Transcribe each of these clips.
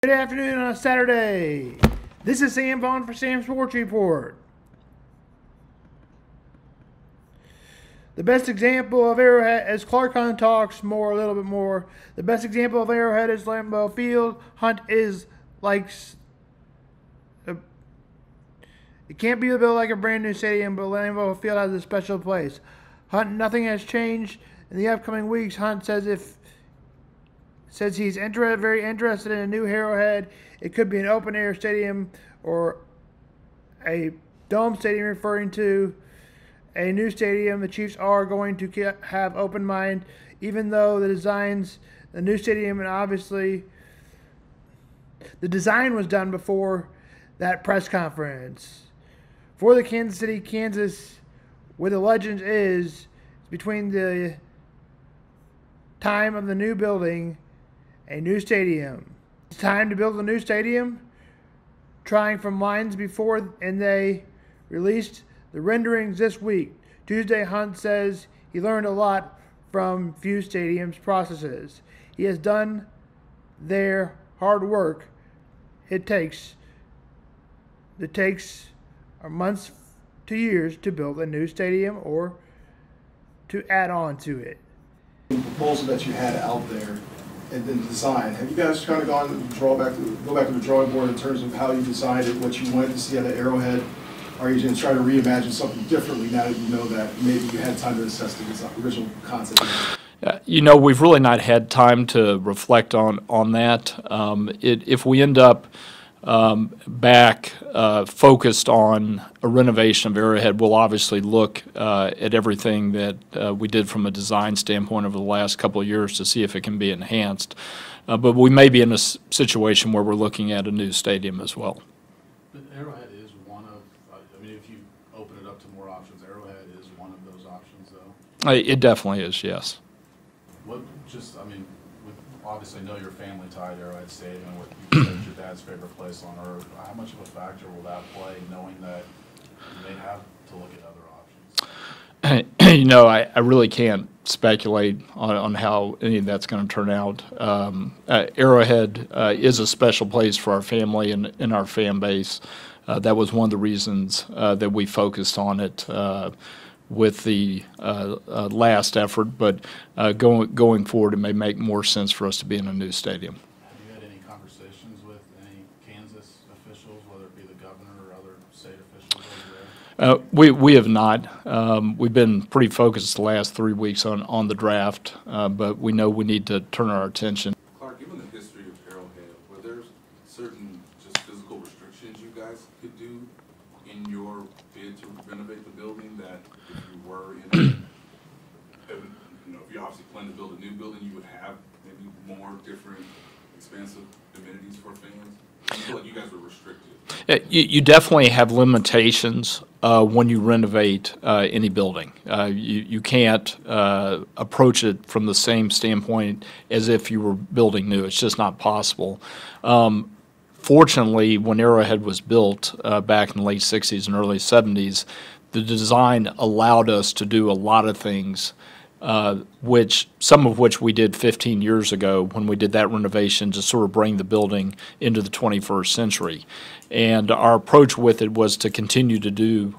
Good afternoon on a Saturday. This is Sam Vaughn for Sam Sports Report. The best example of Arrowhead, as Clark Hunt talks a little bit more, the best example of Arrowhead is Lambeau Field. Hunt is like, it can't be built like a brand new stadium, but Lambeau Field has a special place. Hunt, nothing has changed in the upcoming weeks. Hunt says he's very interested in a new Arrowhead. It could be an open-air stadium or a dome stadium, referring to a new stadium. The Chiefs are going to have open mind, even though the new stadium, and obviously the design was done before that press conference. For the Kansas City, Kansas, where the legend is between the time of the new building, a new stadium. It's time to build a new stadium, trying from lines before, and they released the renderings this week. Tuesday, Hunt says he learned a lot from few stadiums processes. He has done their hard work. It takes months to years to build a new stadium or to add on to it. The proposal that you had out there and then design, have you guys kind of go back to the drawing board in terms of how you designed it, what you wanted to see at the Arrowhead? Or are you going to try to reimagine something differently now that you know that maybe you had time to assess the original concept? We've really not had time to reflect on that. If we end up back focused on a renovation of Arrowhead, we'll obviously look at everything that we did from a design standpoint over the last couple of years to see if it can be enhanced. But we may be in a situation where we're looking at a new stadium as well. But Arrowhead is one of, if you open it up to more options, Arrowhead is one of those options, though? It definitely is, yes. We obviously know your family tied to Arrowhead Stadium and what you said your dad's favorite place on earth. How much of a factor will that play, knowing that you may have to look at other options? I really can't speculate on how any of that's going to turn out. Arrowhead is a special place for our family and our fan base. That was one of the reasons that we focused on it with the last effort, but going forward, it may make more sense for us to be in a new stadium. Have you had any conversations with any Kansas officials, whether it be the governor or other state officials over there? We have not. We've been pretty focused the last 3 weeks on the draft, but we know we need to turn our attention. Clark, given the history of Arrowhead, were there certain just physical restrictions you guys could do in your bid to renovate the building that if you were in, if you obviously plan to build a new building, you would have maybe more different expansive amenities for fans? I feel like you guys were restricted. You definitely have limitations when you renovate any building. You can't approach it from the same standpoint as if you were building new. It's just not possible. Fortunately, when Arrowhead was built back in the late 60s and early 70s, the design allowed us to do a lot of things, some of which we did 15 years ago when we did that renovation to sort of bring the building into the 21st century. And our approach with it was to continue to do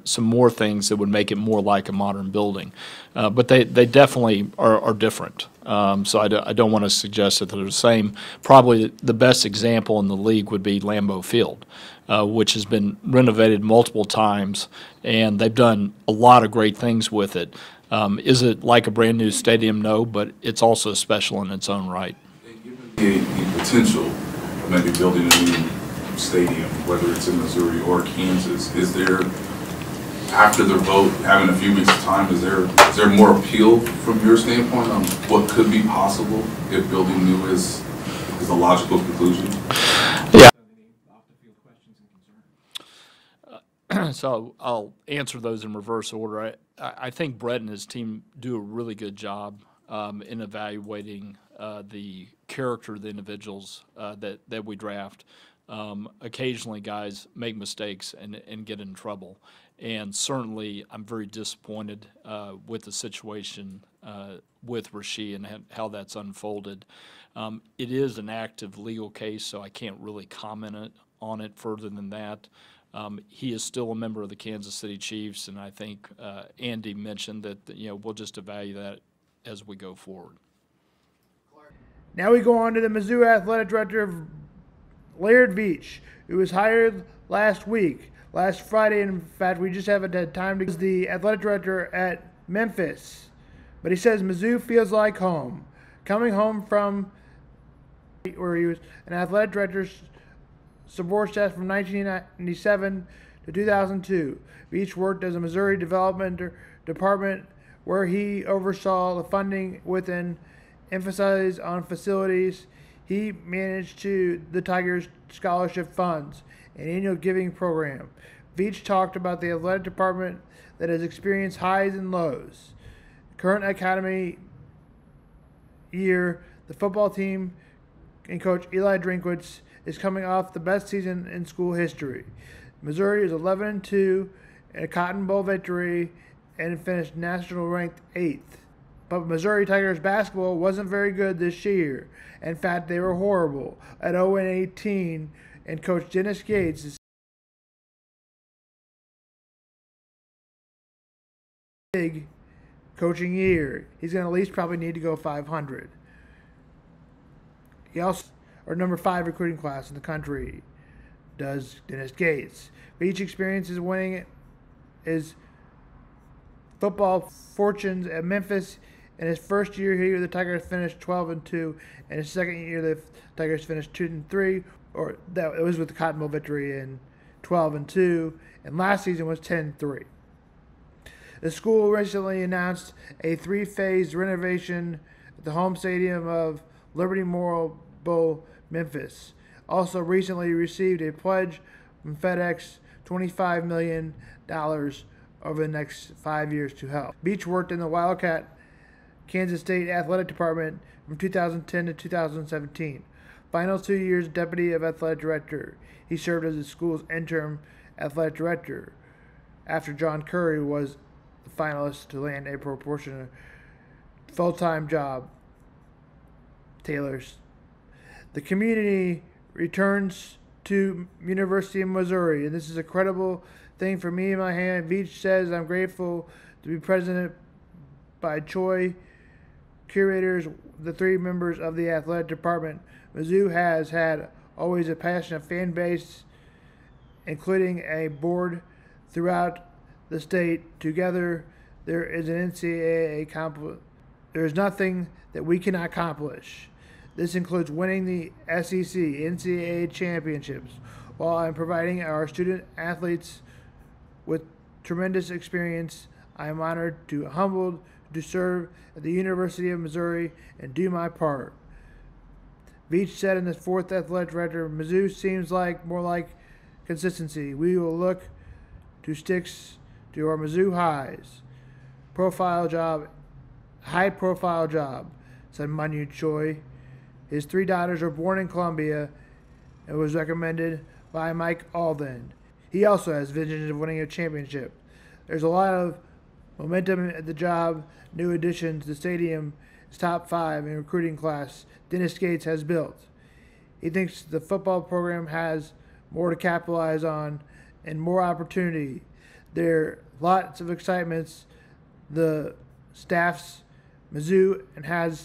some more things that would make it more like a modern building. But they definitely are different. So I don't want to suggest that they're the same. Probably the best example in the league would be Lambeau Field, which has been renovated multiple times, and they've done a lot of great things with it. Is it like a brand new stadium? No, but it's also special in its own right. And given the potential of maybe building a new stadium, whether it's in Missouri or Kansas, is there, after the vote, having a few weeks of time, is there more appeal from your standpoint on what could be possible if building new is a logical conclusion? Yeah. So I'll answer those in reverse order. I think Brett and his team do a really good job in evaluating the character of the individuals that we draft. Occasionally, guys make mistakes and get in trouble. And certainly, I'm very disappointed with the situation with Rasheed and how that's unfolded. It is an active legal case, so I can't really comment on it further than that. He is still a member of the Kansas City Chiefs, and I think Andy mentioned that we'll just evaluate that as we go forward. Now we go on to the Mizzou Athletic Director, Laird Veatch, who was hired last Friday. In fact, we just haven't had time to. The athletic director at Memphis, but he says Mizzou feels like home. Coming home from where he was an athletic director support staff from 1997 to 2002. Veatch worked as a Missouri Development Department where he oversaw the funding within, emphasized on facilities. He managed the Tigers scholarship funds, an annual giving program. Veatch talked about the athletic department that has experienced highs and lows. Current academy year, the football team and coach Eli Drinkwitz is coming off the best season in school history. Missouri is 11-2 in a Cotton Bowl victory and finished national ranked 8th. But Missouri Tigers basketball wasn't very good this year. In fact, they were horrible at 0-18, and Coach Dennis Gates is big coaching year. He's going to at least probably need to go 500. He also, or number 5 recruiting class in the country, does Dennis Gates. Veatch experiences winning his football fortunes at Memphis. In his first year here, the Tigers finished 12-2. In his second year, the Tigers finished 2-3. Or that it was with the Cotton Bowl victory in 12-2. And last season was 10-3. The school recently announced a 3-phase renovation at the home stadium of Liberty Memorial Bowl, Memphis. Also recently received a pledge from FedEx, $25 million over the next 5 years to help. Veatch worked in the Wildcat Kansas State Athletic Department from 2010 to 2017. Final 2 years deputy of athletic director. He served as the school's interim athletic director after John Curry was the finalist to land a proportionate full-time job. Taylor's. The community returns to University of Missouri, and this is a credible thing for me in my hand. Veatch says, I'm grateful to be president by Choi, curators, the 3 members of the athletic department. Mizzou has had always a passionate fan base, including a board throughout the state. Together, there is an NCAA there is nothing that we cannot accomplish. This includes winning the SEC, NCAA championships, while I'm providing our student athletes with tremendous experience. I am honored humbled to serve at the University of Missouri and do my part. Veatch said in the 4th athletic director, Mizzou seems more like consistency. We will look to sticks to our Mizzou high profile job, said Manu Choi. His 3 daughters were born in Columbia and was recommended by Mike Alden. He also has visions of winning a championship. There's a lot of momentum at the job. New additions. The stadium is top 5 in recruiting class Dennis Gates has built. He thinks the football program has more to capitalize on and more opportunity. There are lots of excitements. The staff's Mizzou and had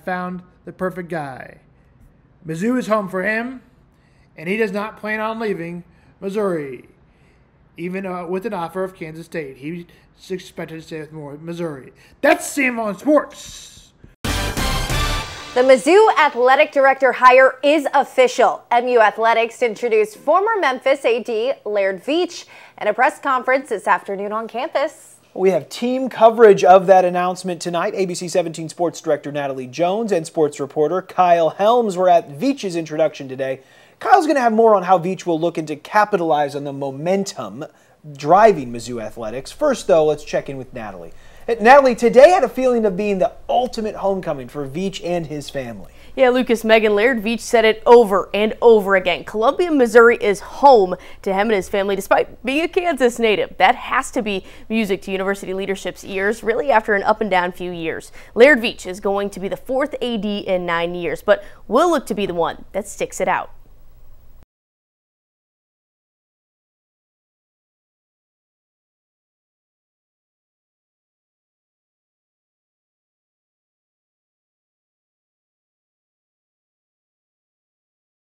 found the perfect guy. Mizzou is home for him, and he does not plan on leaving Missouri, even with an offer of Kansas State. He's expected to stay with Missouri. That's Sam on Sports. The Mizzou Athletic Director hire is official. MU Athletics introduced former Memphis AD Laird Veatch at a press conference this afternoon on campus. We have team coverage of that announcement tonight. ABC 17 Sports Director Natalie Jones and sports reporter Kyle Helms were at Veatch's introduction today. Kyle's going to have more on how Veatch will look to capitalize on the momentum driving Mizzou athletics. First, though, let's check in with Natalie. Natalie, today had a feeling of being the ultimate homecoming for Veatch and his family. Yeah, Lucas, Megan, Laird Veatch said it over and over again. Columbia, Missouri is home to him and his family, despite being a Kansas native. That has to be music to university leadership's ears, really after an up and down few years. Laird Veatch is going to be the 4th AD in 9 years, but will look to be the one that sticks it out.